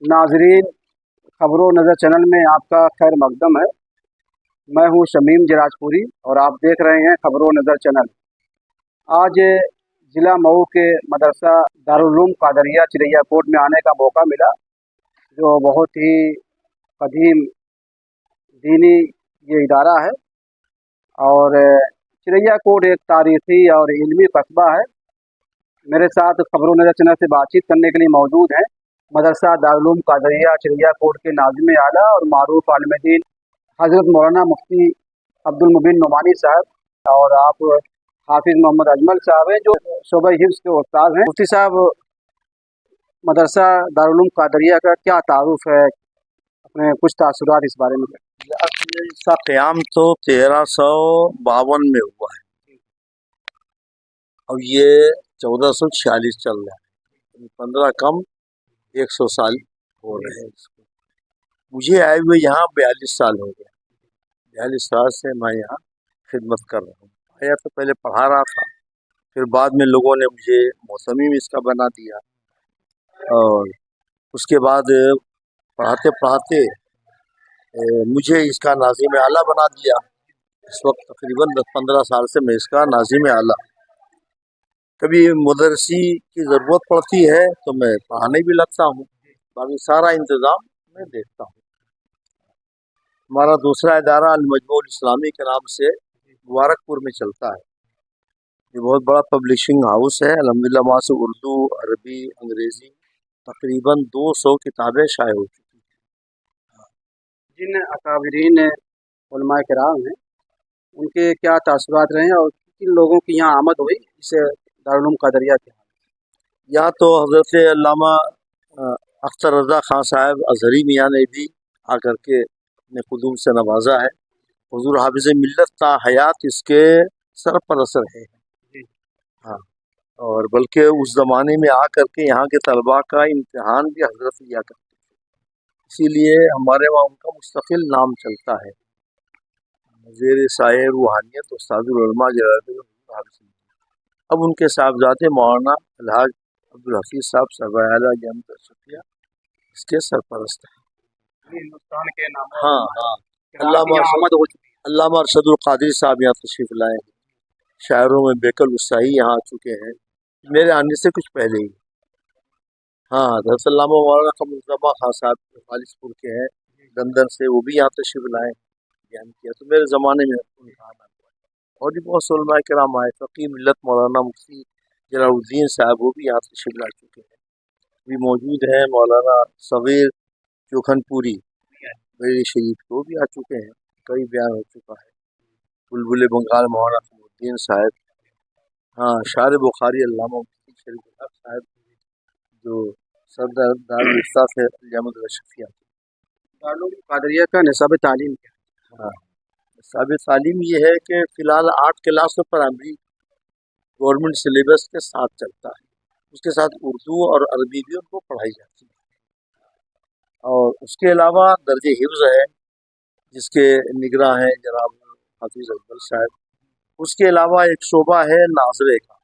नाजरीन, खबरों नज़र चैनल में आपका खैर मकदम है। मैं हूं शमीम जराजपुरी और आप देख रहे हैं खबरों नज़र चैनल। आज ज़िला मऊ के मदरसा दारुल उलूम कादरिया चिरैया कोट में आने का मौका मिला, जो बहुत ही कदीम दीनी ये इदारा है और चिरैया कोट एक तारीख़ी और इल्मी कस्बा है। मेरे साथ खबरों नज़र चैनल से बातचीत करने के लिए मौजूद हैं मदरसा दारुल उलूम कादरिया चिरैया कोट के नाज़िम आला और मारूफ आलिम दीन हज़रत मौलाना मुफ्ती अब्दुल मुबीन नोमानी साहब, और आप हाफिज़ मोहम्मद अजमल साहब हैं जो शोबा हिफ्ज़ के उस्ताद हैं। मुफ्ती साहब, मदरसा दारुल उलूम कादरिया का क्या तारुफ है, अपने कुछ तासुरात इस बारे में? इसका क़याम तो 1352 में हुआ है और ये 1446 चल रहा है, 15 कम 100 साल हो रहे हैं इसको। मुझे आए हुए यहाँ 42 साल हो गए। 42 साल से मैं यहाँ खिदमत कर रहा हूँ। आया तो पहले पढ़ा रहा था, फिर बाद में लोगों ने मुझे मौसमी में इसका बना दिया और उसके बाद पढ़ाते पढ़ाते मुझे इसका नाज़िम आला बना दिया। इस वक्त तकरीबन 10-15 साल से मैं इसका नाज़िम आला। कभी मुदरसी की ज़रूरत पड़ती है तो मैं पढ़ाने भी लगता हूँ, बाकी सारा इंतज़ाम मैं देखता हूँ। हमारा दूसरा इदारा अल-मजमू इस्लामी के नाम से मुबारकपुर में चलता है। ये बहुत बड़ा पब्लिशिंग हाउस है। अल्हम्दुलिल्लाह वहाँ से उर्दू, अरबी, अंग्रेज़ी तकरीबन 200 किताबें शाये हो चुकी हैं। जिन अकाबरीन उलमा किराम हैं उनके क्या तासुरात रहे हैं और किन लोगों की यहाँ आमद हुई इस दारुल उलूम कादरिया के? यहाँ तो हज़रत अल्लामा अख्तर रज़ा खान साहब अज़हरी मियाँ ने भी आकर के अपने कुदूम से नवाजा है। हुज़ूर हाफ़िज़ मिल्लत ता हयात इसके सरपरस्त रहे हैं। हाँ, और बल्कि उस ज़माने में आकर के यहाँ के तलबा का इम्तिहान भी हज़रत लिया करते थे, इसीलिए हमारे वहाँ उनका मुस्तकिल नाम चलता है। ज़ेर साये रूहानियत उस्तादुल उलमा जलालुद्दीन हाफ़िज़। अब उनके साहबजादे मौलाना अलहाज अब्दुल हफीज़ साहब सरवराला जमत शफिया इसके सरपरस्त हैं। हिंदुस्तान के नाम हाँ, अल्लामा अरशदुल क़ादरी साहब यहाँ तशरीफ़ लाए हैं। शायरों में बेकल उस्साई यहाँ आ चुके हैं मेरे आने से कुछ पहले ही। हाँ, हज़रत अल्लामा मौलाना कमरुज़्ज़मा खान साहब खालिसपुर के हैं, लंदन से, वो भी यहाँ तशरीफ़ लाए, बयान किया तो मेरे ज़माने में उनका आना हुआ। और भी बहुत से उलमा किराम आए। फ़क़ीह मिल्लत मौलाना मुफ्ती जलालुद्दीन साहब वो भी यहाँ तशरीफ़ ला चुके हैं, भी मौजूद हैं। मौलाना सग़ीर चोखनपुरी बरेली शरीफ को भी आ चुके हैं, कई बयान हो चुका है। बुलबुल बंगाल मौलाना फ़खरुद्दीन साहब, हाँ, शार बुखारी अल्लामा मुफ्ती शरीफ साहब जो सदर दारुल इफ्ता से जमत शफिया। दारुल उलूम कादरिया का निसाब तालीम क्या है? हाँ, निसाब तालीम ये है कि फ़िलहाल 8 क्लास तो प्राइमरी गवर्नमेंट सिलेबस के साथ चलता है, उसके साथ उर्दू और अरबी भी उनको पढ़ाई जाती है। और उसके अलावा दर्जे हिफ्ज़ है जिसके निगरां हैं जनाब हाफिज़ अजमल साहब। उसके अलावा एक शोबा है नाज़रे का।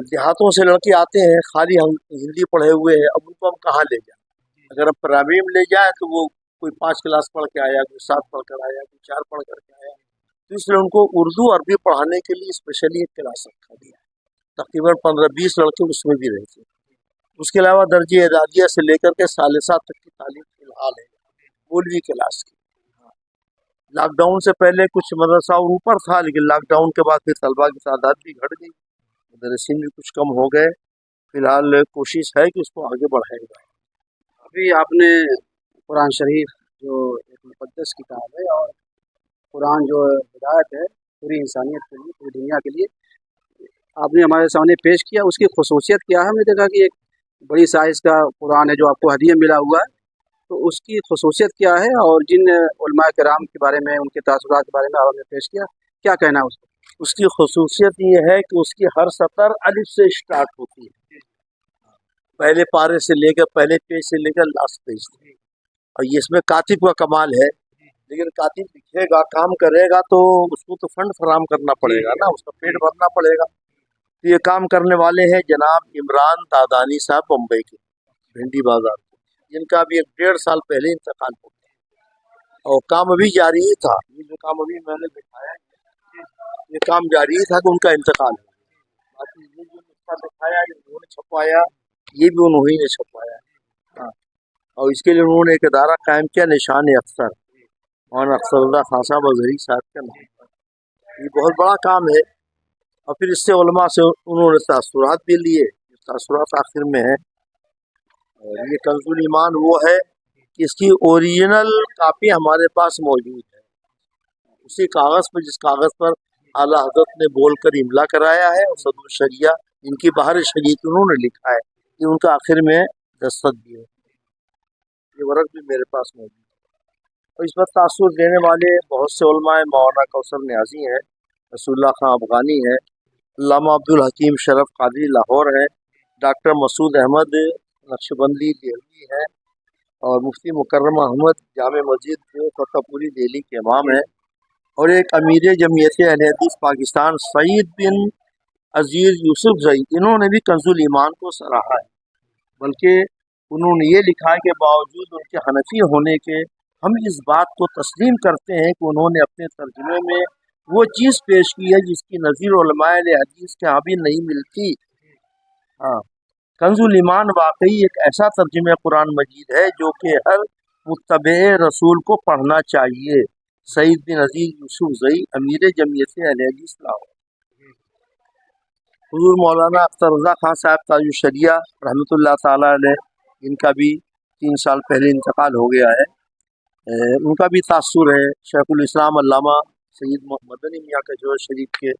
देहातों से लड़के आते हैं, खाली हम हिंदी पढ़े हुए हैं, अब उनको हम कहाँ ले जाएं? अगर हम प्राइमरी में ले जाएँ तो वो कोई 5 क्लास पढ़ के आया, कोई 7 पढ़ कर आया, कोई 4 पढ़ कर के आया, तो इसलिए उनको उर्दू अरबी पढ़ाने के लिए स्पेशली एक क्लास रखा गया है। तकरीबन 15-20 लड़के उसमें भी रहते हैं। उसके अलावा दर्जे एदादिया से लेकर के सालिसा तक की तालीम फिलहाल है मौलवी क्लास की। लॉकडाउन से पहले कुछ मदरसा और ऊपर था, लेकिन लॉकडाउन के बाद फिर तलबा की तादाद भी घट गई, मदरसीन भी कुछ कम हो गए। फिलहाल कोशिश है कि उसको आगे बढ़ाएगा। अभी आपने कुरान शरीफ जो एक मुक़द्दस किताब है और कुरान जो हिदायत है पूरी इंसानियत के लिए, पूरी दुनिया के लिए, आपने हमारे सामने पेश किया, उसकी खुसूसियत क्या है? हमने देखा कि एक बड़ी साइज़ का कुरान है जो आपको हदिया मिला हुआ है, तो उसकी खुसूसियत क्या है? और जिन उलमा किराम के बारे में, उनके तासुरात के बारे में आपने पेश किया, क्या कहना है उसको? उसकी खुसूसियत ये है कि उसकी हर सतर अलिफ से स्टार्ट होती है, पहले पारे से लेकर, पहले पेज से लेकर लास्ट पेज तक। और ये इसमें कातिब का कमाल है, लेकिन कातिब लिखेगा, काम करेगा तो उसको तो फंड फराम करना पड़ेगा ना, उसका पेट भरना पड़ेगा। तो ये काम करने वाले हैं जनाब इमरान दादानी साहब बम्बई के, भिंडी बाजार, जिनका अभी 1.5 साल पहले इंतकाल हो गया और काम अभी जारी ही था। ये जो काम अभी मैंने दिखाया ये काम जारी ही था कि उनका इंतकाल हो गया। बाकी ये जो नुस्खा दिखाया ये उन्होंने छपवाया, ये भी उन्होंने ने छपवाया। हाँ, और इसके लिए उन्होंने एक इदारा कायम किया, निशान अख्तर, और अख्तरुल्लाह खान साहब अजहरी साहब के नाम पर। ये बहुत बड़ा काम है। और फिर इससे उलमा से उन्होंने तासुरात भी लिए। तासुरात आखिर में है। और ये कंजुल ईमान वो है कि इसकी ओरिजिनल कापी हमारे पास मौजूद है, उसी कागज़ पर जिस कागज़ पर आला हज़रत ने बोलकर इमला कराया है, और सदर शरिया इनकी बाहर शरीयत उन्होंने लिखा है, कि उनका आखिर में दस्तखत भी है। ये वर्क भी मेरे पास मौजूद है। और इस पर तासुर देने वाले बहुत से उलमा हैं। मौलाना कौसर न्याजी हैं, रसूलुल्लाह खां अफगानी है, अल्लामा अब्दुल हकीम शरफ कादरी लाहौर है, डॉक्टर मसूद अहमद नक्शबंदी दिल्ली है, और मुफ्ती मुकर्रम अहमद जामे मस्जिद जो फतेहपुरी दिल्ली के इमाम है, और एक अमीर जमीयत अहले हदीस पाकिस्तान सईद बिन अजीज़ यूसुफ जई, इन्होंने भी कंजुल ईमान को सराहा है। बल्कि उन्होंने ये लिखा है कि बावजूद उनके हनफी होने के हम इस बात को तस्लीम करते हैं कि उन्होंने अपने तर्जुमे में वो चीज़ पेश की है जिसकी नज़ीर उलमाए हदीस के यहाँ भी नहीं मिलती। हाँ, कंजुल ईमान वाकई एक ऐसा तर्जुमे कुरान मजीद है जो कि हर मुत्तबे रसूल को पढ़ना चाहिए। सईद बिन अजीज यूसुफ जई, अमीर जमीयत अहले हदीस लाहौर। हुजूर मौलाना अख्तर रज़ा खान साहब ताजुल शरिया रहमतुल्लाह ताला अलैह, इनका भी 3 साल पहले इंतकाल हो गया है। उनका भी तासुर है। शेखुल इस्लाम अल्लामा सैयद मदनी मियाँ का जो शरीफ के,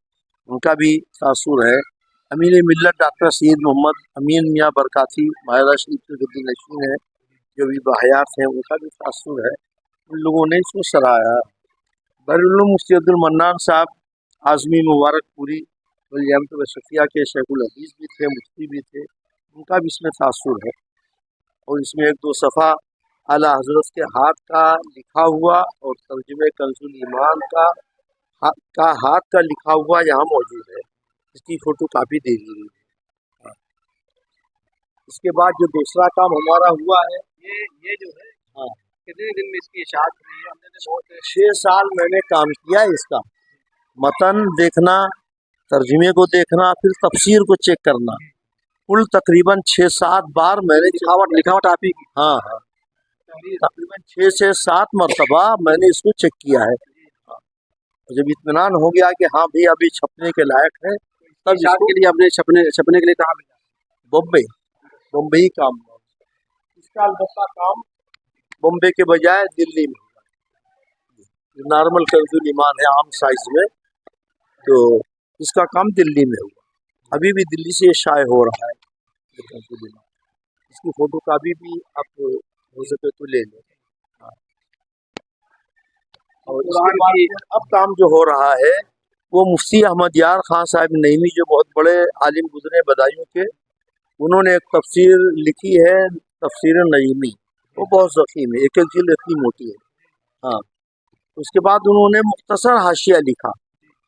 उनका भी तासुर है। अमीर मिल्लत डॉक्टर सैयद मोहम्मद अमीन मियाँ बरकाती माहिरा शरीफ के गद्दी नशीन है, जो भी बाहयात हैं, उनका भी तासुर है। उन लोगों ने इसको सराहा। बहरुल्लूम मुफ्ती अब्दुल मन्नान साहब आज़मी मुबारकपुरी वलियामत शफिया के शेखुल हदीस भी थे, मुफ्ती भी थे, उनका भी इसमें तासुर है। और इसमें 1-2 सफ़ा आला हज़रत के हाथ का लिखा हुआ और तर्जुमे कंजुल ईमान का हाथ का लिखा हुआ यहाँ मौजूद है। इसकी फ़ोटो कापी दे दी गई है। इसके बाद जो दूसरा काम हमारा हुआ है, ये जो है, हाँ, कितने दिन में इसकी इशाअत हुई है? हमने तो बहुत 6 साल मैंने काम किया है इसका। मतन देखना, तर्जुमे को देखना, फिर तफसीर को चेक करना, कुल तकरीबन 6-7 बार मैंने लिखावट आप ही की? हाँ, तकरीबन 6 से 7 मरतबा मैंने इसको चेक किया है। जब इत्मीनान हो गया कि हाँ भाई अभी छपने के लायक है, तब इसके लिए आपने छपने के लिए कहा? बम्बई काम। इसका अलबत्ता काम बम्बई के बजाय दिल्ली में, नॉर्मल कंजुल ईमान है आम साइज में, तो इसका काम दिल्ली में हुआ। अभी भी दिल्ली से शाये हो रहा है कंजुल ईमान। इसकी फोटो कापी भी आप हो सके तो ले लें। और इसके बाद अब काम जो हो रहा है वो मुफ्ती अहमद यार खान साहब नईमी, जो बहुत बड़े आलिम गुजरे बदायूं के, उन्होंने एक तफसीर लिखी है, तफसीर नईमी। वो बहुत ज़ख़ीम है, एक जिल्द इतनी मोटी है। हाँ, उसके बाद उन्होंने मुख्तसर हाशिया लिखा।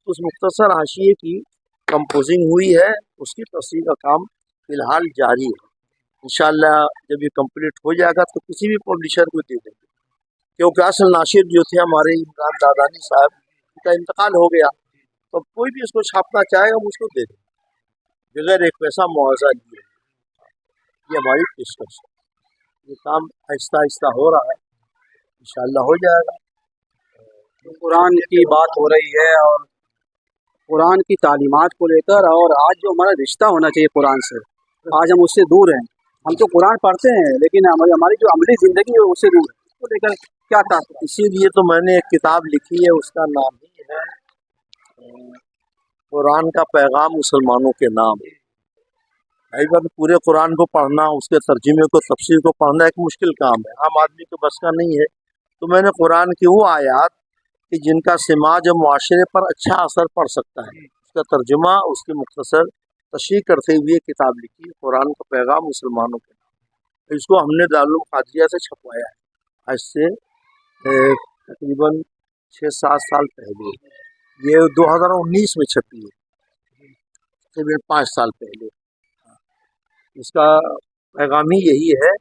उस मुख्तसर हाशिए की कंपोजिंग हुई है, उसकी तफसीर का काम फ़िलहाल जारी है। इंशाअल्लाह जब ये कंप्लीट हो जाएगा तो किसी भी पब्लिशर को दे देंगे, क्योंकि असल नाशिर जो थे हमारे इमरान दादानी साहब, उनका इंतकाल हो गया, तो कोई भी इसको छापना चाहेगा मुझको दे देंगे बगैर एक पैसा मुआवजा दिए। ये हमारी पेशकश है। ये काम आहिस्ता आहिस्ता हो रहा है, इंशाअल्लाह हो जाएगा। तो कुरान की बात हो रही है और कुरान की तालीमात को लेकर, और आज जो हमारा रिश्ता होना चाहिए कुरान से, आज हम उससे दूर हैं। हम तो कुरान पढ़ते हैं लेकिन हमारी जो अमली ज़िंदगी है उससे दूर है। उसको लेकर क्या था? इसीलिए तो मैंने एक किताब लिखी है, उसका नाम ही है कुरान का पैगाम मुसलमानों के नाम। कई बार पूरे कुरान को पढ़ना, उसके तर्जुमे को, तफसीर को पढ़ना एक मुश्किल काम है, आम आदमी के बस का नहीं है। तो मैंने कुरान की वो आयात कि जिनका समाज और मुआशरे पर अच्छा असर पड़ सकता है, उसका तर्जुमा, उसकी मुख्तसर तशरीह करते हुए किताब लिखी, कुरान का पैगाम मुसलमानों के नाम। इसको हमने दारुल कादिया से छपवाया है, आज से तकरीबन 6-7 साल पहले। ये 2019 में छपी है, तकरीबन 5 साल पहले। इसका पैगाम ही यही है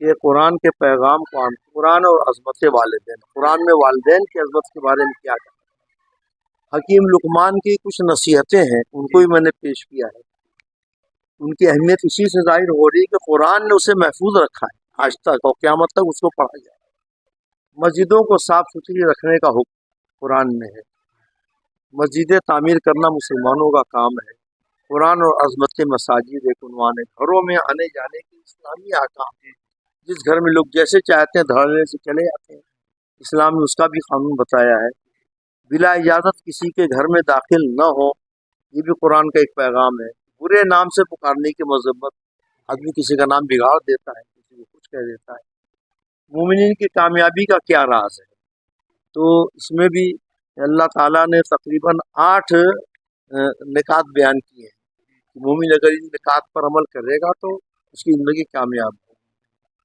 کہ قرآن کے پیغام کو عام، قرآن اور عظمت والدین، قرآن میں والدین کی عظمت کے بارے میں کیا کہا۔ حکیم لقمان کی کچھ نصیحتیں ہیں، ان کو بھی میں نے پیش کیا ہے۔ ان کی اہمیت اسی سے ظاہر ہو رہی ہے کہ قرآن نے اسے محفوظ رکھا ہے آج تک، اور قیامت تک اس کو پڑھا جائے۔ مسجدوں کو صاف ستھری رکھنے کا حکم قرآن میں ہے۔ مسجدیں تعمیر کرنا مسلمانوں کا کام ہے۔ قرآن اور عظمت مساجد ایک عنوان ہے۔ گھروں میں آنے جانے کے اسلامی احکام ہیں۔ جس گھر میں لوگ جیسے چاہتے ہیں دھڑلے سے چلے جاتے ہیں، اسلام نے اس کا بھی قانون بتایا ہے۔ بلا اجازت کسی کے گھر میں داخل نہ ہو، یہ بھی قرآن کا ایک پیغام ہے۔ برے نام سے پکارنے کی مذمت، آدمی کسی کا نام بگاڑ دیتا ہے، کسی کو کچھ کہہ دیتا ہے۔ مومنین کی کامیابی کا کیا راز ہے، تو اس میں بھی اللہ تعالیٰ نے تقریباً 8 نکات بیان کیے ہیں۔ مومن اگر ان نکات پر عمل کرے گا تو اس کی زندگی کامیاب ہے۔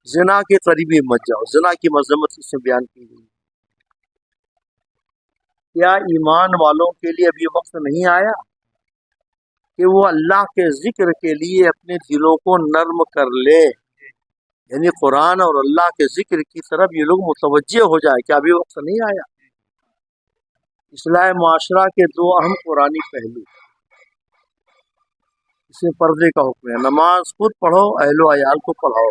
زنا کے قریبی مت جاؤ، زنا کی مذمت اس میں بیان کی گئی۔ کیا ایمان والوں کے لیے ابھی وقت نہیں آیا کہ وہ اللہ کے ذکر کے لیے اپنے دلوں کو نرم کر لے، یعنی قرآن اور اللہ کے ذکر کی طرف یہ لوگ متوجہ ہو جائے؟ کیا ابھی وقت نہیں آیا؟ اصلاح معاشرہ کے 2 اہم قرآنی پہلو، اس میں پردے کا حکم ہے۔ نماز خود پڑھو، اہل و عیال کو پڑھاؤ۔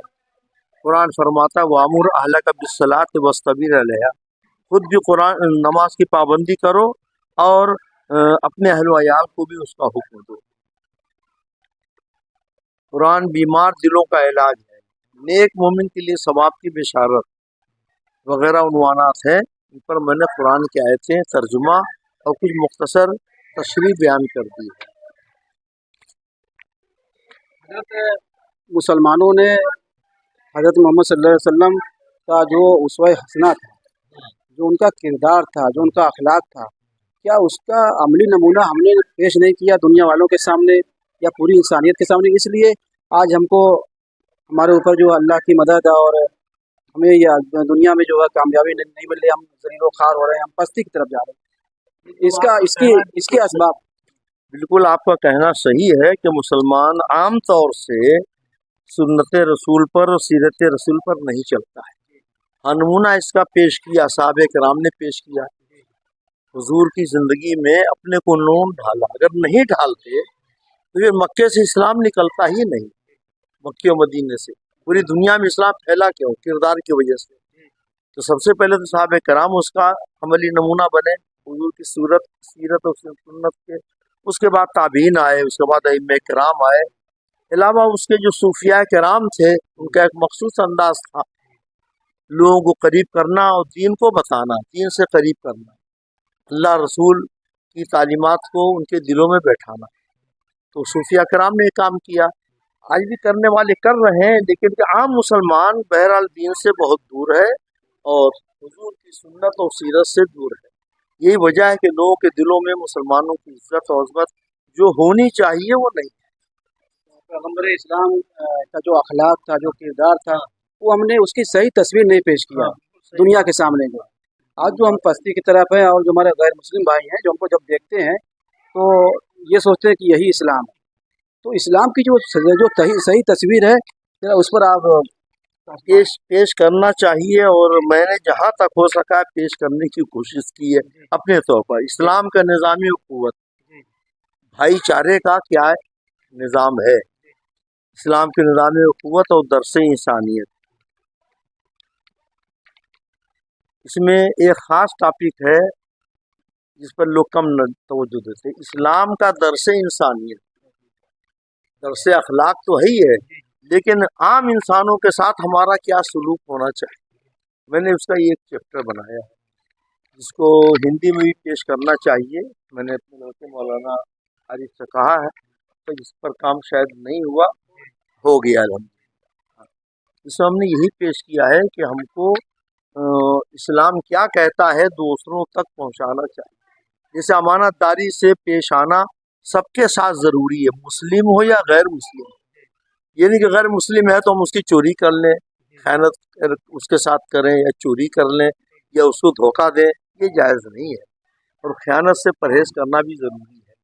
قرآن فرماتا ہے وَأْمُرْ أَهْلَكَ بِالصَّلَاةِ وَاصْطَبِرْ عَلَيْهَا، خود بھی قرآن نماز کی پابندی کرو اور اپنے اہل و عیال کو بھی اس کا حکم دو۔ قرآن بیمار دلوں کا علاج ہے، نیک مومن کے لیے ثواب کی بشارت وغیرہ عنوانات ہیں۔ ان پر میں نے قرآن کی آیتیں، ترجمہ اور کچھ مختصر تشریح بیان کر دی ہے۔ حضرت مسلمانوں نے حضرت محمد صلی اللہ علیہ وسلم کا جو اسوہ حسنہ تھا، جو ان کا کردار تھا، جو ان کا اخلاق تھا، کیا اس کا عملی نمونہ ہم نے پیش نہیں کیا دنیا والوں کے سامنے یا پوری انسانیت کے سامنے؟ اس لیے آج ہم کو ہمارے اوپر جو اللہ کی مدد ہے اور ہمیں یہ دنیا میں جو ہے کامیابی نہیں مل رہی، ہم ذلیل و خوار ہو رہے ہیں، ہم پستی کی طرف جا رہے ہیں۔ اس کے اسباب۔ بالکل آپ کا کہنا صحیح ہے کہ مسلمان عام طور سے سنت رسول پر اور سیرت رسول پر نہیں چلتا ہے۔ ہاں نمونہ اس کا پیش کیا صحابہ کرام نے پیش کیا، حضور کی زندگی میں اپنے کو نون ڈھالا۔ اگر نہیں ڈھالتے تو یہ مکے سے اسلام نکلتا ہی نہیں، مکے و مدینے سے پوری دنیا میں اسلام پھیلا کیوں؟ کردار کی وجہ سے۔ تو سب سے پہلے تو صحابہ کرام اس کا عملی نمونہ بنے، حضور کی سیرت اور سنت کے۔ اس کے بعد تابعین آئے، اس کے بعد ائمہ کرام آئے، علاوہ اس کے جو صوفیاء کرام تھے ان کا ایک مخصوص انداز تھا، لوگوں کو قریب کرنا اور دین کو بتانا، دین سے قریب کرنا، اللہ رسول کی تعلیمات کو ان کے دلوں میں بیٹھانا۔ تو صوفیاء کرام نے یہ کام کیا، آج بھی کرنے والے کر رہے ہیں، لیکن عام مسلمان بہرحال دین سے بہت دور ہے اور حضور کی سنت اور سیرت سے دور ہے۔ یہی وجہ ہے کہ لوگوں کے دلوں میں مسلمانوں کی عزت اور عظمت جو ہونی چاہیے وہ نہیں ہے۔ پیغمبر اسلام کا جو اخلاق تھا، جو کردار تھا، وہ ہم نے اس کی صحیح تصویر نہیں پیش کیا دنیا کے سامنے۔ جو آج جو ہم پستی کی طرف ہیں اور جو ہمارے غیر مسلم بھائی ہیں جو ہم کو جب دیکھتے ہیں تو یہ سوچتے ہیں کہ یہی اسلام ہے۔ تو اسلام کی جو صحیح تصویر ہے اس پر آپ پیش کرنا چاہیے، اور میں نے جہاں تک ہو سکا پیش کرنے کی کوشش کی ہے اپنے طور پر۔ اسلام کا نظامی قوت، بھائی چارے کا کیا نظام ہے، اسلام کے نظام قوت اور درس انسانیت۔ اس میں ایک خاص ٹاپک ہے جس پر لوگ کم توجہ دیتے، اسلام کا درس انسانیت۔ درس اخلاق تو ہے ہی ہے، لیکن عام انسانوں کے ساتھ ہمارا کیا سلوک ہونا چاہیے۔ میں نے اس کا یہ ایک چیپٹر بنایا ہے جس کو ہندی میں بھی پیش کرنا چاہیے۔ میں نے اپنے دوست مولانا عارف سے کہا ہے، تو جس پر کام شاید نہیں ہوا، ہو گیا الحمدللہ۔ اس میں ہم نے یہی پیش کیا ہے کہ ہم کو اسلام کیا کہتا ہے دوسروں تک پہنچانا چاہیے۔ جیسے امانت داری سے پیش آنا سب کے ساتھ ضروری ہے، مسلم ہو یا غیر مسلم۔ یہ نہیں کہ غیر مسلم ہے تو ہم اس کی چوری کر لیں، خیانت اس کے ساتھ کریں یا چوری کر لیں یا اس کو دھوکہ دیں، یہ جائز نہیں ہے۔ اور خیانت سے پرہیز کرنا بھی ضروری ہے۔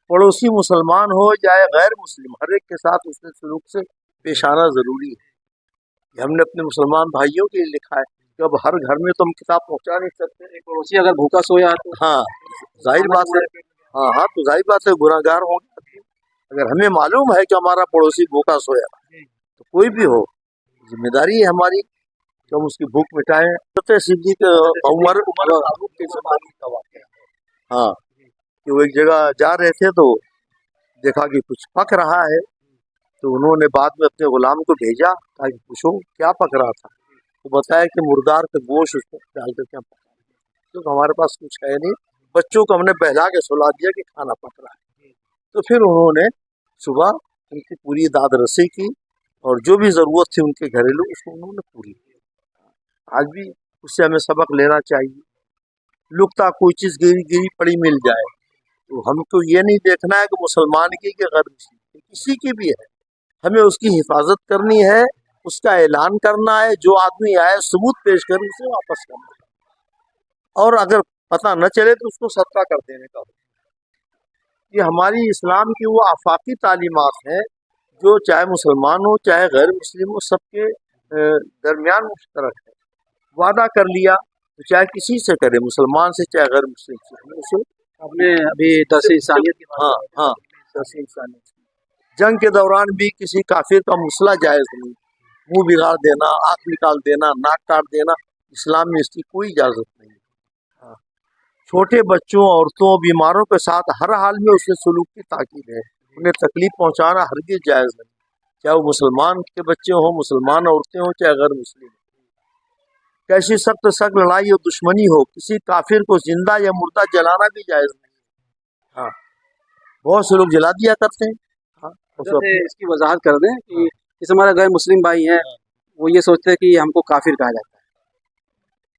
پڑوسی مسلمان ہو یا غیر مسلم، ہر ایک کے ساتھ اس کے سلوک سے پیش آنا ضروری ہے۔ ये हमने अपने मुसलमान भाइयों के लिए लिखा है कि अब हर घर में तो हम किताब पहुंचा नहीं सकते। एक पड़ोसी अगर भूखा सोया है तो हाँ, जाहिर बात है। हाँ हाँ, तो जाहिर बात है, गुनाहगार होंगे। अगर हमें मालूम है कि हमारा पड़ोसी भूखा सोया, तो कोई भी हो, जिम्मेदारी है हमारी कि हम उसकी भूख मिटाएं। तो सिद्दीक उमर फारूक के ज़माने का वाक़या है। हाँ, कि वो एक जगह जा रहे थे तो देखा कि कुछ पक रहा है, तो उन्होंने बाद में अपने गुलाम को भेजा ताकि पूछो क्या पक रहा था। तो बताया कि मुर्दार का गोश्त उसमें डाल कर क्या पका, क्योंकि हमारे पास कुछ है नहीं, बच्चों को हमने बहला के सुला दिया कि खाना पक रहा है। तो फिर उन्होंने सुबह उनकी पूरी दाद रसी की और जो भी ज़रूरत थी उनके घरेलू, उसको उन्होंने पूरी की। आज भी उससे हमें सबक लेना चाहिए। लुकता कोई चीज़ गिरी गिरी पड़ी मिल जाए तो हमको ये नहीं देखना है कि मुसलमान की कि गैर मुस्लिम की, किसी की भी है, हमें उसकी हिफाजत करनी है, उसका ऐलान करना है, जो आदमी आए सबूत पेश कर उसे वापस करना है, और अगर पता न चले तो उसको सदका कर देने का। ये हमारी इस्लाम की वो आफाकी तालीमात हैं जो चाहे मुसलमान हो चाहे गैर मुस्लिम हो, सबके दरमियान मुश्तरक है। वादा कर लिया तो चाहे किसी से करे, मुसलमान से चाहे गैर मुस्लिम से, हमें उसे आपने अभी दस इंसानियत की बात हाँ की। हाँ, दस इंसानियत। जंग के दौरान भी किसी काफिर का मुसला जायज नहीं, मुंह बिगाड़ देना, आंख निकाल देना, नाक काट देना, इस्लाम में इसकी कोई इजाजत नहीं है। हाँ। छोटे बच्चों, औरतों, बीमारों के साथ हर हाल में उसने सलूक की ताकीद है, उन्हें तकलीफ पहुंचाना हरगिज जायज नहीं, चाहे वो मुसलमान के बच्चे हों, मुसलमान औरतें हों, चाहे गैर मुस्लिम। कैसी सख्त सख्त लड़ाई और दुश्मनी हो, किसी काफिर को जिंदा या मुर्दा जलाना भी जायज नहीं। हाँ, बहुत से लोग जला दिया करते हैं। हाँ, जैसे इसकी वजाहत कर दें कि जैसे हमारा गैर मुस्लिम भाई है, वो ये सोचते हैं कि हमको काफिर कहा जाता है,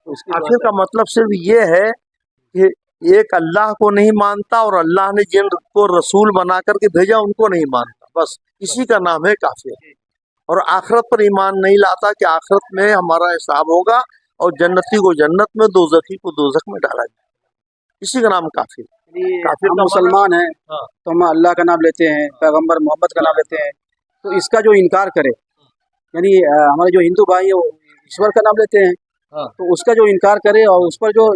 तो उसकी काफिर का मतलब सिर्फ ये है कि एक अल्लाह को नहीं मानता और अल्लाह ने जिनको रसूल बना करके भेजा उनको नहीं मानता, बस इसी का नाम है काफिर। और आखिरत पर ईमान नहीं लाता कि आखिरत में हमारा हिसाब होगा और जन्नती को जन्नत में, दोजखी को दोजख में डाला जाए, इसी का नाम काफिर। काफिर हम का मुसलमान हैं हाँ। तो हम अल्लाह का नाम लेते हैं, पैगंबर मोहम्मद का नाम लेते हैं, तो इसका जो इनकार करे, यानी हमारे जो हिंदू भाई है वो ईश्वर का नाम लेते हैं, हाँ। तो उसका जो इनकार करे और उस पर जो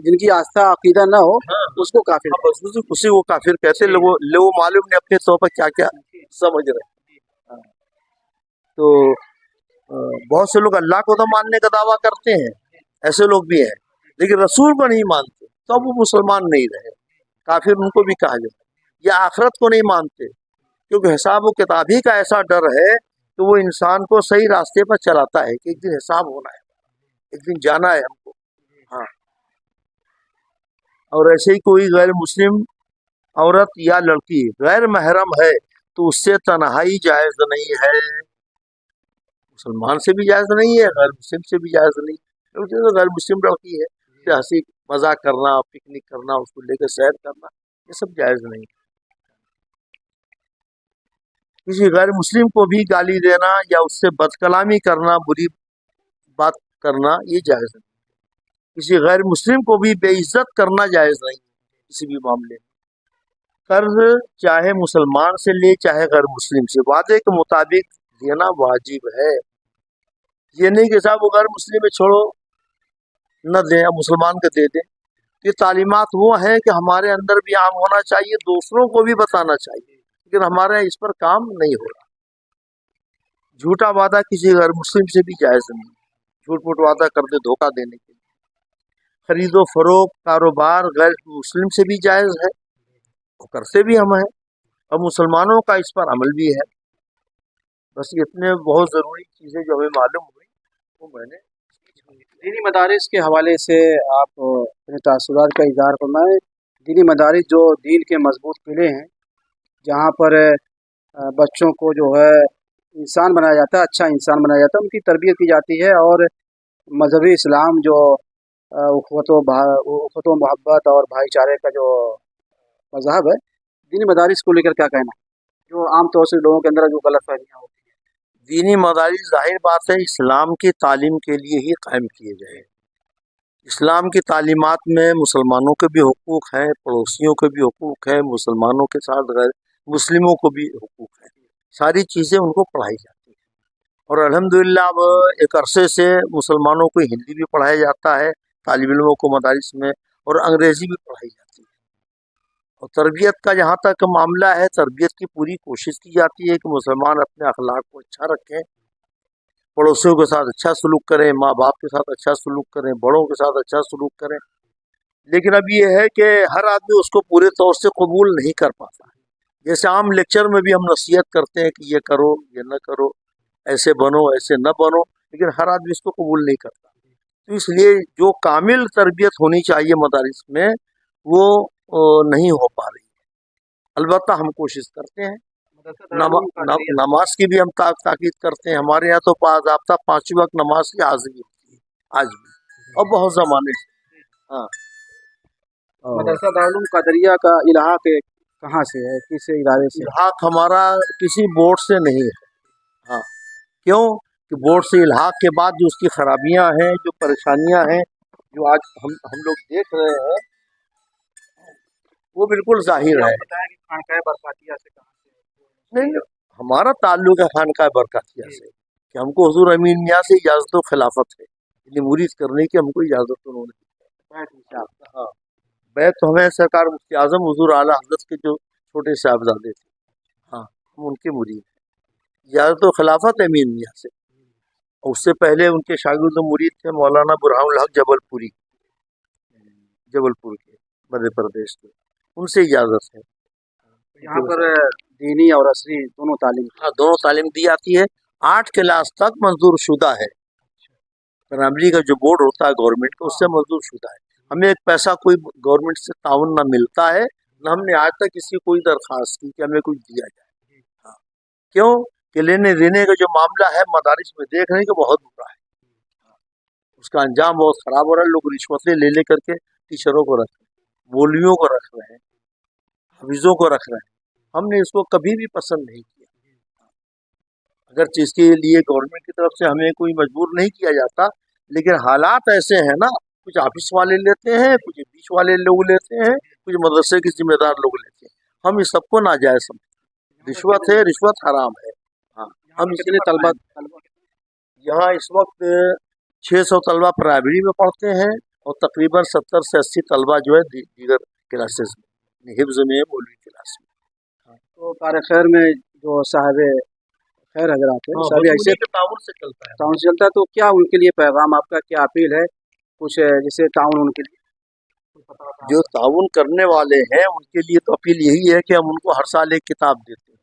जिनकी आस्था अकीदा ना हो, हाँ। उसको काफिर हाँ, बस उसी को काफिर कहते। लोग मालूम नहीं अपने तौर पर क्या क्या समझ रहे हैं। तो बहुत से लोग अल्लाह को तो मानने का दावा करते हैं, ऐसे लोग भी हैं, लेकिन रसूल को नहीं मानते, तो वो मुसलमान नहीं रहे, काफिर उनको भी कहा जाए। या आखिरत को नहीं मानते, क्योंकि हिसाब व किताब ही का ऐसा डर है कि वो इंसान को सही रास्ते पर चलाता है कि एक दिन हिसाब होना है, एक दिन जाना है हमको। हाँ, और ऐसे ही कोई गैर मुस्लिम औरत या लड़की गैर महरम है तो उससे तन्हाई जायज नहीं है, मुसलमान से भी जायज नहीं है, गैर मुस्लिम से भी जायज नहीं है। क्योंकि तो गैर मुस्लिम लड़की है, उससे हंसी मजाक करना, पिकनिक करना, उसको लेकर सैर करना, ये सब जायज नहीं। किसी गैर मुस्लिम को भी गाली देना या उससे बदकलामी करना, बुरी बात करना, ये जायज नहीं। किसी गैर मुस्लिम को भी बेइज्जत करना जायज नहीं किसी भी मामले में। कर्ज चाहे मुसलमान से ले चाहे गैर मुस्लिम से, वादे के मुताबिक देना वाजिब है। ये नहीं कि साहब वो गैर मुस्लिम है छोड़ो न दें, या मुसलमान के दे दें। ये तालीमात वो हैं कि हमारे अंदर भी आम होना चाहिए, दूसरों को भी बताना चाहिए, लेकिन हमारे यहाँ इस पर काम नहीं हो रहा। झूठा वादा किसी गैर मुस्लिम से भी जायज नहीं, झूठ मूठ वादा कर दे धोखा देने के लिए। खरीदो फरोख्त कारोबार गैर मुस्लिम से भी जायज है, वो करते भी हम हैं, और मुसलमानों का इस पर अमल भी है। बस इतने बहुत ज़रूरी चीज़ें जो हमें मालूम हुई वो मैंने। दीनी मदारिस के हवाले से आप अपने तासुरात का इज़हार फरमाएँ। दीनी मदारिस जो दीन के मजबूत किले हैं, जहाँ पर बच्चों को जो है इंसान बनाया जाता है, अच्छा इंसान बनाया जाता है, उनकी तरबियत की जाती है, और मजहबी इस्लाम जो उख़्वत व मोहब्बत और भाईचारे का जो मज़हब है, दीनी मदारिस को लेकर क्या कहना है, जो आम तौर से लोगों के अंदर जो गलत फहमियाँ होती हैं? दीनी मदारिस जाहिर बात है इस्लाम की तालीम के लिए ही कायम किए गए। इस्लाम की तालीमात में मुसलमानों के भी हुकूक हैं, पड़ोसियों के भी हुकूक हैं, मुसलमानों के साथ गैर मुस्लिमों को भी हुकूक हैं, सारी चीज़ें उनको पढ़ाई जाती हैं। और अल्हम्दुलिल्लाह अब एक अरसे से मुसलमानों को हिंदी भी पढ़ाया जाता है तालिब इल्मों को मदारिस में, और अंग्रेज़ी भी पढ़ाई जाती है। और तरबियत का जहाँ तक मामला है, तरबियत की पूरी कोशिश की जाती है कि मुसलमान अपने अखलाक को अच्छा रखें, पड़ोसियों के साथ अच्छा सलूक करें, माँ बाप के साथ अच्छा सलूक करें, बड़ों के साथ अच्छा सलूक करें। लेकिन अब ये है कि हर आदमी उसको पूरे तौर से कबूल नहीं कर पाता। जैसे आम लेक्चर में भी हम नसीहत करते हैं कि ये करो, ये न करो, ऐसे बनो, ऐसे न बनो, लेकिन हर आदमी इसको कबूल नहीं करता। तो इसलिए जो कामिल तरबियत होनी चाहिए मदारिस में, वो नहीं हो पा रही है। अलबत्ता हम कोशिश करते हैं, मदरसा नमा, दारुल न, कादरिया नमाज की भी हम ताकीद करते हैं। हमारे यहाँ तो बाज़ाब्ता 5 वक्त नमाज की हाजिरी होती है आज भी, और बहुत ज़माने से। हाँ, और मदरसा दारुल कादरिया का इलाहा के कहाँ से है, किस इदारे से? इल्हाक हमारा किसी बोर्ड से नहीं है। हाँ, क्यों कि बोर्ड से इल्हाक के बाद जो उसकी खराबियां हैं, जो परेशानियां हैं, जो आज हम लोग देख रहे हैं, वो बिल्कुल जाहिर है। बताया कि खानकाह बरकातिया से कहाँ से नहीं, हमारा ताल्लुक है खानकाह बरकातिया से कि हमको हुजूर अमीन मियाँ से इजाज़त व खिलाफत है, यानी मुरीद करने की हमको इजाज़त उन्होंने है? दी। हाँ, बैत तो हमें सरकार मुफ्ती आज़म हुजूर आला हज़रत के जो छोटे साहबजादे थे, हाँ, हम उनके मुरीद हैं। इजाज़त व खिलाफत है अमीन मियाँ से। और उससे पहले उनके शागिर्द व मुरीद थे मौलाना बुरहानुल हक जबलपुरी, जबलपुर के, मध्य प्रदेश के, उनसे इजाज़त है। यहाँ पर दीनी और असरी दोनों तालीम। हाँ, दोनों तालीम दी जाती है। 8 क्लास तक मंजूर शुदा है। प्राइमरी का जो बोर्ड होता है गवर्नमेंट का, उससे मंजूर शुदा है। हमें एक पैसा कोई गवर्नमेंट से ताउन ना मिलता है, न हमने आज तक किसी कोई दरखास्त की कि हमें कुछ दिया जाए। हाँ, क्यों कि लेने देने का जो मामला है मदारिस में देख रहे हैं कि बहुत बुरा है, उसका अंजाम बहुत खराब हो रहा है। लोग रिश्वतें ले ले करके टीचरों को रख रहे हैं, मौलवियों को रख रहे हैं, हफीज़ों को रख रहे हैं। हमने इसको कभी भी पसंद नहीं किया। अगर चीज़ के लिए गवर्नमेंट की तरफ से हमें कोई मजबूर नहीं किया जाता, लेकिन हालात ऐसे हैं ना, कुछ ऑफिस वाले लेते हैं, कुछ बीच वाले लोग लेते हैं, कुछ मदरसे के जिम्मेदार लोग लेते हैं। हम इस सबको नाजायज समझते, रिश्वत है, रिश्वत हराम है। हाँ, हम इसलिए तलबा यहाँ इस वक्त 600 तलबा प्राइमरी में पढ़ते हैं, और तकरीबन 70 से 80 तलबा जो है दीगर क्लासेस में, हिफ्ज में, मौलवी क्लास में। तो कार खैर में जो साहब खैर हजरात है, सभी ऐसे ताउन से चलता है। ताउन से चलता है, तो क्या उनके लिए पैगाम आपका, क्या अपील है कुछ, जैसे ताउन उनके लिए? जो ताउन करने वाले हैं उनके लिए तो अपील यही है कि हम उनको हर साल एक किताब देते हैं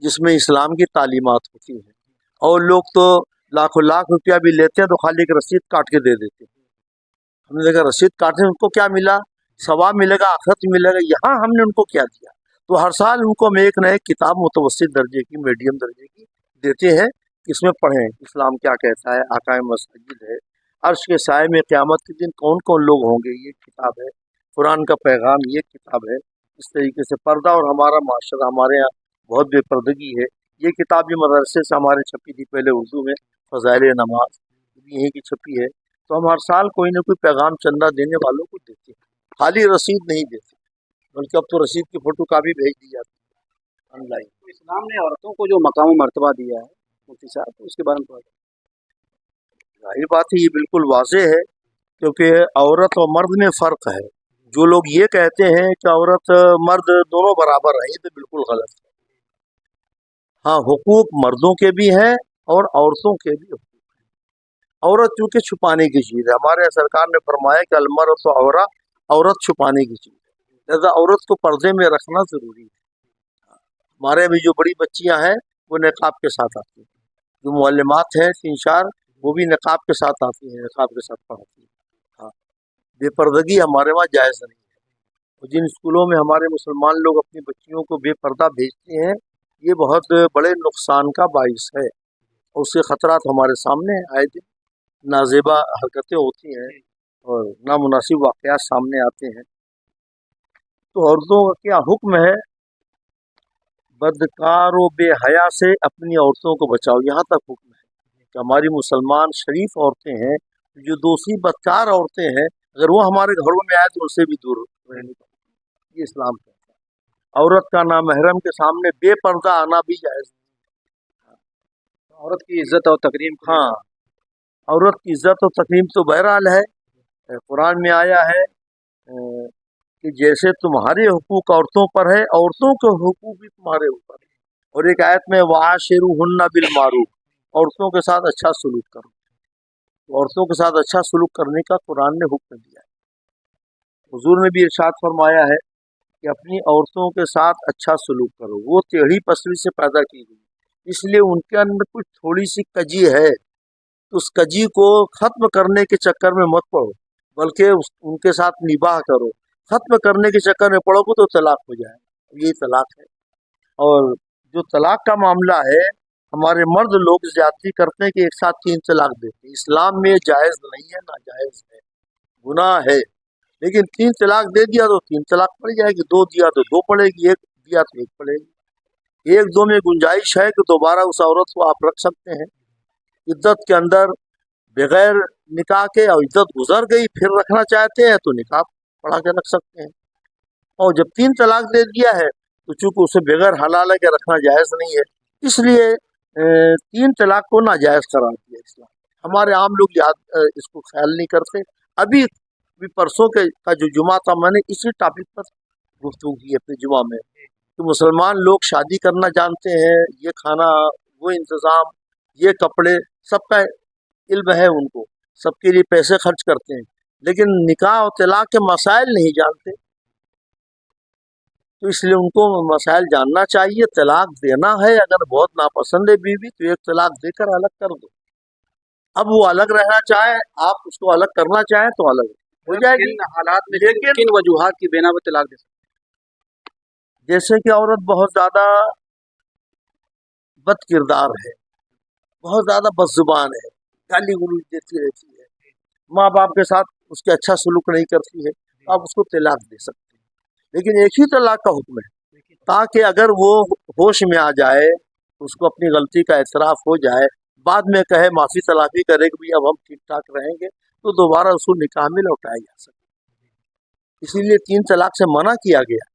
जिसमें इस्लाम की तालीमात होती हैं। और लोग तो लाखों लाख रुपया भी लेते हैं तो खाली एक रसीद काट के दे देते हैं। हमने देखा रसीद काटने से उनको क्या मिला, सवाब मिलेगा, आखिरत मिलेगा, यहाँ हमने उनको क्या दिया। तो हर साल उनको हम एक न एक किताब मुतवस्सित दर्जे की, मीडियम दर्जे की देते हैं, इसमें पढ़ें इस्लाम क्या कहता है, आकाए मस्जिद है, अर्श के साए में क़यामत के दिन कौन कौन लोग होंगे, ये किताब है, कुरान का पैगाम ये किताब है। इस तरीके से पर्दा और हमारा माशरा, हमारे यहाँ बहुत बेपर्दगी है, ये किताब भी मदरसे से हमारे छपी थी पहले उर्दू में, फ़ज़ाइल नमाज यहीं की छपी है। तो हम हर साल कोई ना कोई पैगाम चंदा देने वालों को देते हैं, खाली रसीद नहीं देते, बल्कि अब तो रसीद की फोटो कापी भेज दी जाती है ऑनलाइन। तो इस्लाम ने औरतों को जो मकाम मर्तबा दिया है मुफ्ती साहब, तो उसके बारे में थोड़ा जाहिर बात है ये बिल्कुल वाज़ेह है, क्योंकि औरत और मर्द में फ़र्क है। जो लोग ये कहते हैं कि औरत मर्द दोनों बराबर हैं, ये तो बिल्कुल गलत है। हाँ, हुकूक मर्दों के भी हैं और औरतों के भी हुकूक हैं। औरत चूँकि छुपाने की चीज़ है, हमारे यहाँ सरकार ने फरमाया कि अलमरअतु औरा, औरत छुपाने की चीज़ है, लिहाजा औरत को पर्दे में रखना ज़रूरी है। हमारे अभी जो बड़ी बच्चियां हैं वो निकाब के साथ आती हैं, जो मुअल्लिमात हैं 3-4 वो भी निकाब के साथ आती हैं, निकाब के साथ पढ़ाती हैं। हाँ, बेपर्दगी हमारे वहाँ जायज़ नहीं है। और जिन स्कूलों में हमारे मुसलमान लोग अपनी बच्चियों को बेपर्दा भेजते हैं, ये बहुत बड़े नुकसान का बाइस है, और उसके ख़तरात हमारे सामने आए दिन नाजेबा हरकतें होती हैं और नामुनासिब वाक़यात सामने आते हैं। तो औरतों का क्या हुक्म है, बदकार व बेहया से अपनी औरतों को बचाओ, यहाँ तक हुक्म है कि हमारी मुसलमान शरीफ औरतें हैं, जो दूसरी बदकार औरतें हैं, अगर वो हमारे घरों में आए तो उनसे भी दूर रहने का, ये इस्लाम कहता है। औरत का नामहरम के सामने बेपर्दा आना भी जायज़ है। औरत की इज्जत और तकरीम को हाँ, औरत की इज्जत और तकरीम तो बहरहाल है, कुरान में आया है कि जैसे तुम्हारे हुकूक औरतों पर है, औरतों के हुकूक भी तुम्हारे ऊपर है। और एक आयत में वाशिरुहुन्ना बिल मारूफ, औरतों के साथ अच्छा सलूक करो। तो औरतों के साथ अच्छा सलूक करने का कुरान ने हुक्म दिया है। हुजूर ने भी इरशाद फरमाया है कि अपनी औरतों के साथ अच्छा सलूक करो। वो टेढ़ी पसली से पैदा की गई, इसलिए उनके अंदर कुछ थोड़ी सी कजी है, तो उस कजी को खत्म करने के चक्कर में मत पड़ो, बल्कि उनके साथ निबाह करो। खत्म करने के चक्कर में पड़ोगे तो तलाक हो जाए, यही तलाक है। और जो तलाक का मामला है, हमारे मर्द लोग ज्यादती करते हैं कि एक साथ 3 तलाक देते हैं। इस्लाम में जायज़ नहीं है, नाजायज़ है, गुनाह है। लेकिन 3 तलाक दे दिया तो 3 तलाक पड़ जाएगी, 2 दिया तो 2 पड़ेगी, 1 दिया तो 1 पड़ेगी। 1-2 में गुंजाइश है कि दोबारा उस औरत को आप रख सकते हैं इद्दत के अंदर, बगैर निकाह के। और इद्दत गुजर गई फिर रखना चाहते हैं तो निकाह पढ़ा के रख सकते हैं। और जब 3 तलाक दे दिया है तो चूंकि उसे बगैर हलाला के रखना जायज़ नहीं है, इसलिए 3 तलाक को नाजायज़ करार दिया इस्लाम। हमारे आम लोग इसको ख्याल नहीं करते। अभी परसों के का जो जुमा था, मैंने इसी टॉपिक पर गुफ्तगू की अपने जुमा में कि मुसलमान लोग शादी करना जानते हैं, ये खाना, वो इंतज़ाम, ये कपड़े, सबका इल्म है उनको, सबके लिए पैसे खर्च करते हैं, लेकिन निकाह और तलाक के मसाइल नहीं जानते। तो इसलिए उनको मसाइल जानना चाहिए। तलाक देना है, अगर बहुत नापसंद है बीवी तो 1 तलाक देकर अलग कर दो। अब वो अलग रहना चाहे, आप उसको अलग करना चाहें तो अलग हो जाएगी। किन हालात में लेकिन किन वजूहात की बिना पर तलाक दे सकते जैसे कि औरत बहुत ज़्यादा बद किरदार है, बहुत ज़्यादा बदजुबान है, गाली गुलूज देती रहती है, माँ बाप के साथ उसके अच्छा सलूक नहीं करती है, तो आप उसको तलाक दे सकते हैं। लेकिन एक ही तलाक का हुक्म है, ताकि अगर वो होश में आ जाए, उसको अपनी गलती का एतराफ़ हो जाए, बाद में कहे माफ़ी तलाफ़ी करे कि भाई अब हम ठीक ठाक रहेंगे, तो दोबारा उसको निकाह में लौटाया जा सके। इसीलिए 3 तलाक से मना किया गया।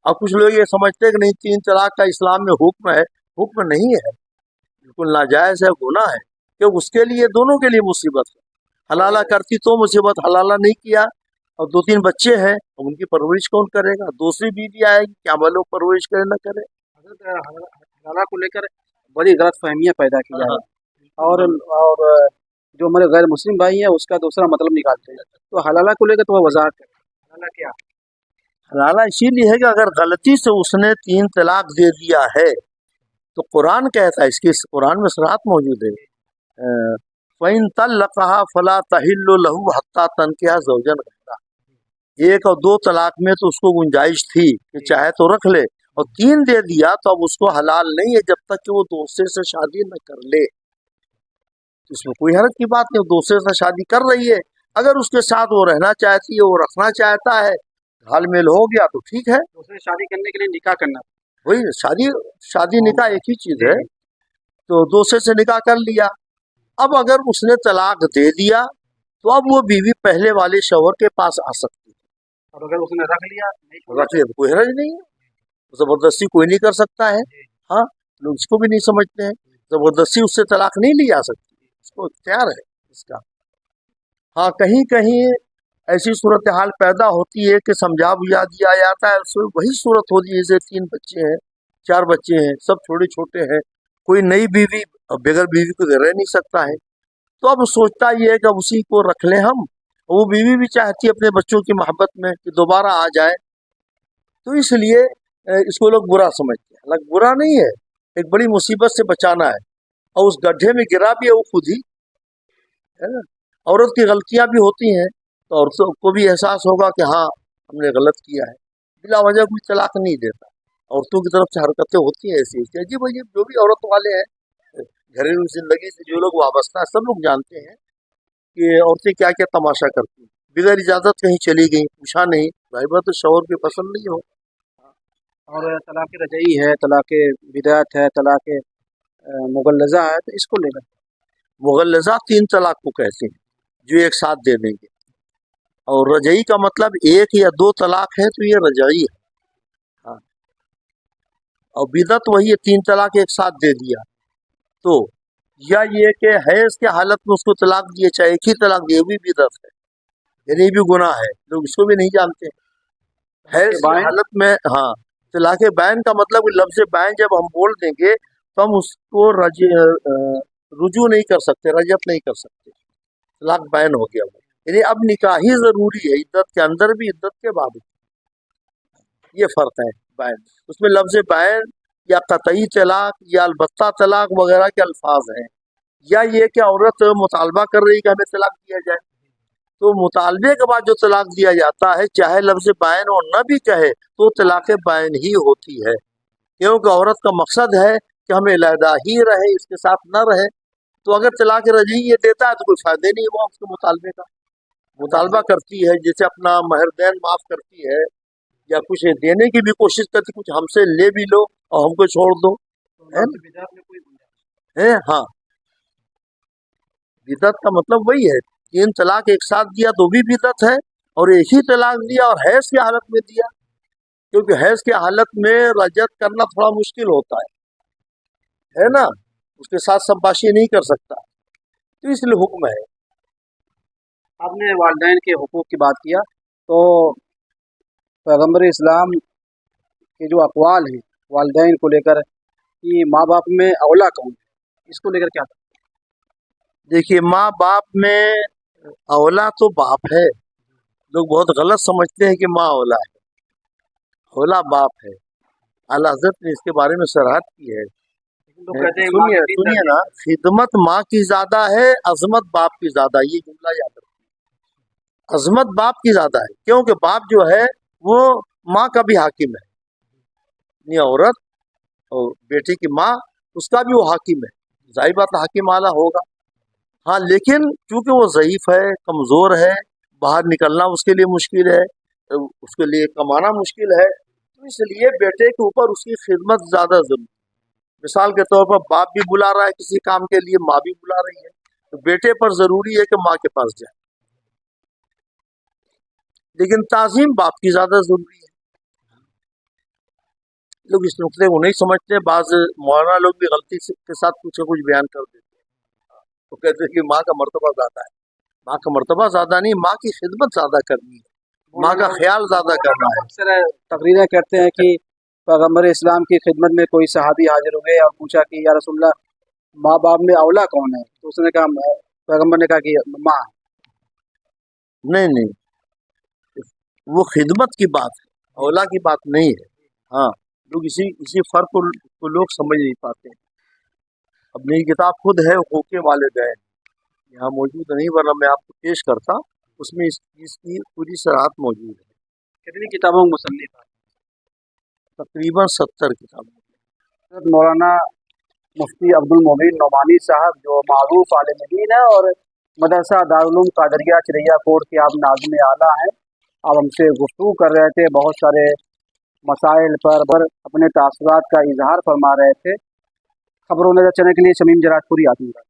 अब कुछ लोग ये समझते हैं कि नहीं, 3 तलाक का इस्लाम में हुक्म है। हुक्म नहीं है, बिल्कुल नाजायज़ है, गुनाह है, कि उसके लिए, दोनों के लिए मुसीबत है। हलाला करती तो मुसीबत, हलाला नहीं किया और 2-3 बच्चे हैं, अब उनकी परवरिश कौन करेगा? दूसरी बीवी आएगी, क्या मालूम परवरिश करे न करे। हलाला को लेकर बड़ी गलत फहमियाँ पैदा की जा हाँ, रही हैं, और जो हमारे गैर मुस्लिम भाई हैं उसका दूसरा मतलब निकालते हैं। तो हलाला को लेकर तो वजाहत करें, हलाला क्या? हलाला इसीलिए है कि अगर गलती से उसने 3 तलाक दे दिया है, तो कुरान कहता है, इसकी कुरान में सराहत मौजूद है, फ़इन तल्लक़हा फ़ला तहिल्लु लहू हत्ता तनकिहा ज़ौजन गैरा। 1 और 2 तलाक में तो उसको गुंजाइश थी कि चाहे तो रख ले, और 3 दे दिया तो अब उसको हलाल नहीं है जब तक कि वो दूसरे से शादी न कर ले। तो इसमें कोई हर्ज की बात नहीं, वो दूसरे से शादी कर रही है, अगर उसके साथ वो रहना चाहती है, वो रखना चाहता है, हाल मेल हो गया तो ठीक है। दूसरे शादी करने के लिए निकाह करना। वही शादी निकाह एक ही चीज है। तो दूसरे से निकाह कर लिया, अब अगर उसने तलाक दे दिया तो अब वो बीवी पहले वाले शौहर के पास आ सकती है। और अगर उसने रख लिया, नहीं छोड़ा, रख लिया तो कोई हर्ज नहीं है, जबरदस्ती कोई नहीं कर सकता है। हाँ, लोग इसको भी नहीं समझते हैं, जबरदस्ती उससे तलाक नहीं ली जा सकती, उसको इख्तियार है इसका। हाँ, कहीं कहीं ऐसी सूरत हाल पैदा होती है कि समझा बुझा दिया जाता है, उसमें वही सूरत होती है जैसे 3 बच्चे हैं, 4 बच्चे हैं, सब छोटे छोटे हैं, कोई नई बीवी बगैर बीवी को रह नहीं सकता है, तो अब सोचता ये है कि अब उसी को रख लें हम। वो बीवी भी चाहती है अपने बच्चों की मोहब्बत में कि दोबारा आ जाए, तो इसलिए इसको लोग बुरा समझते हैं। हालांकि बुरा नहीं है, एक बड़ी मुसीबत से बचाना है, और उस गड्ढे में गिरा भी है वो खुद ही, है ना। औरत की गलतियां भी होती हैं, तो औरतों को भी एहसास होगा कि हाँ हमने गलत किया है, बिला वजह कोई तलाक नहीं देता। औरतों की तरफ से हरकतें होती हैं ऐसी ऐसी अजीब अजीब, जो भी औरत वाले हैं, घरेलू जिंदगी से जो लोग वाबस्ता है, सब लोग जानते हैं कि औरतें क्या क्या तमाशा करती हैं। बगैर इजाज़त कहीं चली गई, पूछा नहीं, भाई बात तो शौहर की पसंद नहीं हो। और तलाक रजई है, तलाक बिदात है, तलाक मुगल्लज़ा है, तो इसको लेकर मुगल्लज़ा 3 तलाक को कहते हैं, जो एक साथ दे देंगे। और रजई का मतलब 1 या 2 तलाक है तो ये रजई है। हाँ, और बिदत वही है, 3 तलाक एक साथ दे दिया तो या ये कि हैज के हालत में उसको तलाक दिए, चाहे एक ही तलाक दिए, भी बिदअत है, यानी ये भी गुनाह है, लोग इसको भी नहीं जानते। हैज की बाइन हालत में, हाँ, तलाक बैन का मतलब कि लफ्ज़ बैन जब हम बोल देंगे तो हम उसको रुजू नहीं कर सकते, रजत नहीं कर सकते, तलाक बैन हो गया वो। यानी अब निकाह ही ज़रूरी है, इद्दत के अंदर भी, इद्दत के बाद भी, ये फ़र्क है बैन। उसमें लफ्ज़ बैन या कतई तलाक या अलबत्ता तलाक वगैरह के अल्फाज हैं, या ये कि औरत मुतालबा कर रही कि हमें तलाक दिया जाए, तो मुतालबे के बाद जो तलाक दिया जाता है, चाहे लफ्ज़ बैन और न भी कहे तो तलाक बैन ही होती है, क्योंकि औरत का मकसद है कि हमें अलहदा ही रहे, इसके साथ न रहे। तो अगर तलाक रजी ये देता है तो कोई फ़ायदे नहीं हुआ उसके मुतालबे का। मुतालबा करती है, जैसे अपना महर देन माफ़ करती है या कुछ देने की भी कोशिश करती, कुछ हमसे ले भी लो और हमको छोड़ दो, है ना? है, हाँ, बिदअत का मतलब वही है, 3 तलाक एक साथ दिया तो भी बिदअत है, और एक ही तलाक दिया और हैज़ की हालत में दिया, क्योंकि हैज़ की हालत में रजत करना थोड़ा मुश्किल होता है ना, उसके साथ संपाशी नहीं कर सकता, तो इसलिए हुक्म है। आपने वालिदैन के हुकूक की बात किया, तो पैगम्बर इस्लाम के जो अक़वाल हैं वालिदैन को लेकर कि माँ बाप में औला कौन है, इसको लेकर क्या था? देखिए, माँ बाप में औला तो बाप है, लोग बहुत गलत समझते हैं कि माँ औला है, औला बाप है। आला हज़रत ने इसके बारे में सराहत की है। लोग कहते हैं माँ सुनिए के 3 सुनिए दर्जे ना, खिदमत माँ की ज्यादा है, अजमत बाप की ज्यादा, ये जुमला याद रखिए। अजमत बाप की ज्यादा है, क्योंकि बाप जो है वो माँ का भी हाकिम है, यानी औरत और बेटे की माँ, उसका भी वो हाकिम है, जाहिर बात है हाकिम आला होगा। हाँ, लेकिन चूंकि वो ज़ईफ है, कमज़ोर है, बाहर निकलना उसके लिए मुश्किल है, उसके लिए कमाना मुश्किल है, तो इसलिए बेटे के ऊपर उसकी खिदमत ज़्यादा जरूरी। मिसाल के तौर पर बाप भी बुला रहा है किसी काम के लिए, माँ भी बुला रही है, तो बेटे पर ज़रूरी है कि माँ के पास जाए, लेकिन ताज़ीम बाप की ज़्यादा ज़रूरी है। लोग इस नुक्ते को नहीं समझते, बाज़ मौलाना लोग भी गलती से के साथ कुछ न कुछ बयान कर देते हैं, तो कहते हैं कि माँ का मर्तबा ज़्यादा है। माँ का मर्तबा ज़्यादा नहीं, माँ की खिदमत ज़्यादा करनी है, माँ का ख्याल ज़्यादा करना है। अक्सर तकरीरें करते हैं कि पैगम्बर इस्लाम की खिदमत में कोई सहाबी हाजिर हो गए और पूछा कि या रसूलल्लाह माँ बाप में औला कौन है, तो उसने कहा, पैगम्बर ने कहा कि माँ। नहीं नहीं, वो खिदमत की बात है, औला की बात नहीं है। हाँ, लोग इसी इसी फ़र्क को लोग समझ नहीं पाते। अब मेरी किताब खुद है हुक्के वालिदैन, यहाँ मौजूद नहीं, वरना मैं आपको पेश करता, उसमें इसकी पूरी सराहत मौजूद है। कितनी किताबों में मुसन्निफ है? तकरीबन 70 किताबें। मौलाना मुफ्ती अब्दुल मोमिन नोमानी साहब, जो मारूफ आलिम दीन है और मदरसा दारुल कादरिया चिरैया कोट के आप नाज़िम आला हैं, आप हमसे गुफ्तगू कर रहे थे, बहुत सारे मसाइल पर अपने तासुरात का इजहार फरमा रहे थे। खबरों नज़र चैनल के लिए शमीम जराजपुरी आजमगढ़।